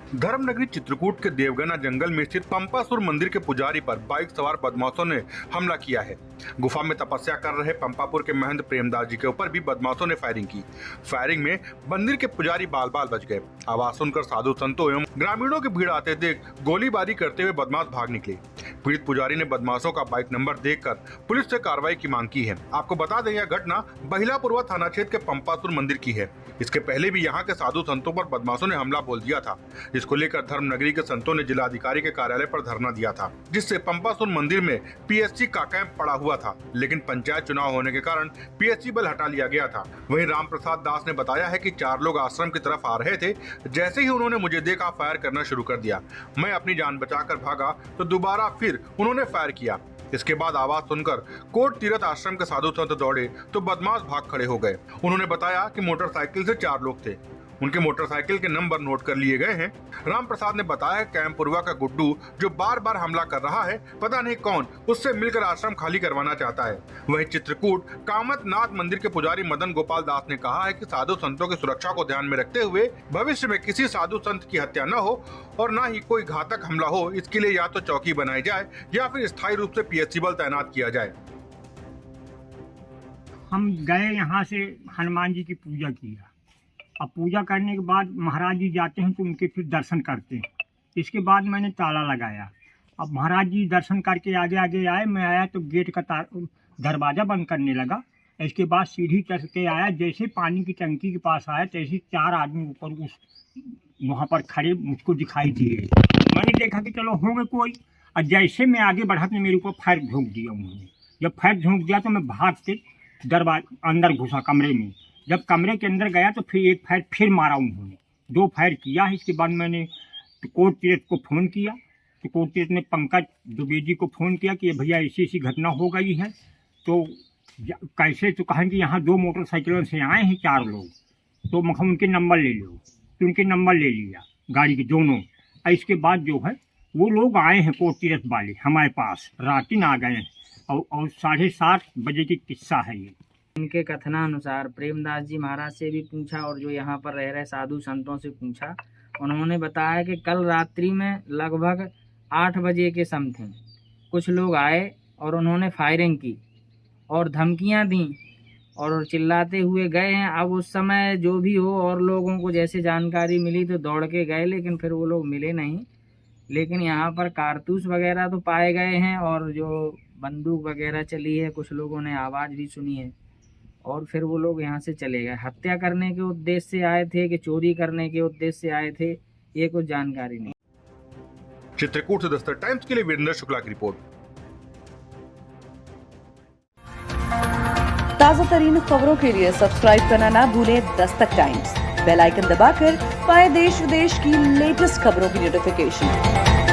धर्मनगरी चित्रकूट के देवगना जंगल में स्थित पंपासुर मंदिर के पुजारी पर बाइक सवार बदमाशों ने हमला किया है। गुफा में तपस्या कर रहे पंपापुर के महंत प्रेमदास जी के ऊपर भी बदमाशों ने फायरिंग की। फायरिंग में मंदिर के पुजारी बाल बाल बच गए। आवाज सुनकर साधु संतों एवं ग्रामीणों की भीड़ आते देख गोलीबारी करते हुए बदमाश भाग निकले। पीड़ित पुजारी ने बदमाशों का बाइक नंबर देखकर पुलिस से कार्रवाई की मांग की है। आपको बता दें, यह घटना बहिलापुरवा थाना क्षेत्र के पंपासुर मंदिर की है। इसके पहले भी यहाँ के साधु संतों पर बदमाशों ने हमला बोल दिया था। इसको लेकर धर्मनगरी के संतों ने जिलाधिकारी के कार्यालय पर धरना दिया था, जिससे पंपासुर मंदिर में पीएससी का कैंप पड़ा हुआ था, लेकिन पंचायत चुनाव होने के कारण पीएससी बल हटा लिया गया था। वहीं राम प्रसाद दास ने बताया है कि 4 लोग आश्रम की तरफ आ रहे थे। जैसे ही उन्होंने मुझे देखा, फायर करना शुरू कर दिया। मैं अपनी जान बचाकर भागा तो दोबारा फिर उन्होंने फायर किया। इसके बाद आवाज सुनकर कोट तीर्थ आश्रम के साधु संत दौड़े तो बदमाश भाग खड़े हो गए। उन्होंने बताया कि मोटरसाइकिल से 4 लोग थे। उनके मोटरसाइकिल के नंबर नोट कर लिए गए हैं। राम प्रसाद ने बताया कैंपुरवा का गुड्डू जो बार बार हमला कर रहा है, पता नहीं कौन उससे मिलकर आश्रम खाली करवाना चाहता है। वहीं चित्रकूट कामतनाथ मंदिर के पुजारी मदन गोपाल दास ने कहा है कि साधु संतों की सुरक्षा को ध्यान में रखते हुए भविष्य में किसी साधु संत की हत्या न हो और न ही कोई घातक हमला हो, इसके लिए या तो चौकी बनाई जाए या फिर स्थायी रूप से पीएससी बल तैनात किया जाए। हम गए यहाँ से हनुमान जी की पूजा किया। अब पूजा करने के बाद महाराज जी जाते हैं तो उनके फिर दर्शन करते हैं। इसके बाद मैंने ताला लगाया। अब महाराज जी दर्शन करके आगे आगे आए, मैं आया तो गेट का दरवाज़ा बंद करने लगा। इसके बाद सीढ़ी चढ़ के आया, जैसे पानी की टंकी के पास आया तैसे 4 आदमी ऊपर उस वहाँ पर खड़े मुझको दिखाई दिए। मैंने देखा कि चलो होंगे कोई, और जैसे मैं आगे बढ़ा तो मेरे ऊपर फायर झोंक दिया उन्होंने। जब फायर झोंक दिया तो मैं भाग के दरवाजा अंदर घुसा कमरे में। जब कमरे के अंदर गया तो फिर एक फायर फिर मारा उन्होंने, 2 फायर किया। इसके बाद मैंने कोट तीर्थ को फ़ोन किया तो कोट तीर्थ ने पंकज द्विवेदी को फ़ोन किया कि भैया ऐसी ऐसी घटना हो गई है। तो कैसे, तो कहें कि यहाँ 2 मोटरसाइकिलों से आए हैं 4 लोग, तो मैं उनके नंबर ले लो। तो उनके नंबर ले लिया गाड़ी के दोनों। इसके बाद जो है वो लोग आए हैं कोट तीर्थ वाले हमारे पास, रातिन आ गए हैं और 7:30 बजे की किस्सा है ये। इनके कथनानुसार प्रेमदास जी महाराज से भी पूछा और जो यहाँ पर रह रहे साधु संतों से पूछा, उन्होंने बताया कि कल रात्रि में लगभग 8 बजे के समथिंग कुछ लोग आए और उन्होंने फायरिंग की और धमकियाँ दी और चिल्लाते हुए गए हैं। अब उस समय जो भी हो और लोगों को जैसे जानकारी मिली तो दौड़ के गए, लेकिन फिर वो लोग मिले नहीं। लेकिन यहाँ पर कारतूस वगैरह तो पाए गए हैं और जो बंदूक वगैरह चली है, कुछ लोगों ने आवाज़ भी सुनी है और फिर वो लोग यहाँ से चले गए। हत्या करने के उद्देश्य से आए थे कि चोरी करने के उद्देश्य से आए थे, ये कुछ जानकारी नहीं। चित्रकूट से दस्तक टाइम्स के लिए वीरेंद्र शुक्ला की रिपोर्ट। ताजा तरीन खबरों के लिए सब्सक्राइब करना ना भूलें दस्तक टाइम्स। बेल आइकन दबाकर पाएं देश विदेश की लेटेस्ट खबरों की नोटिफिकेशन।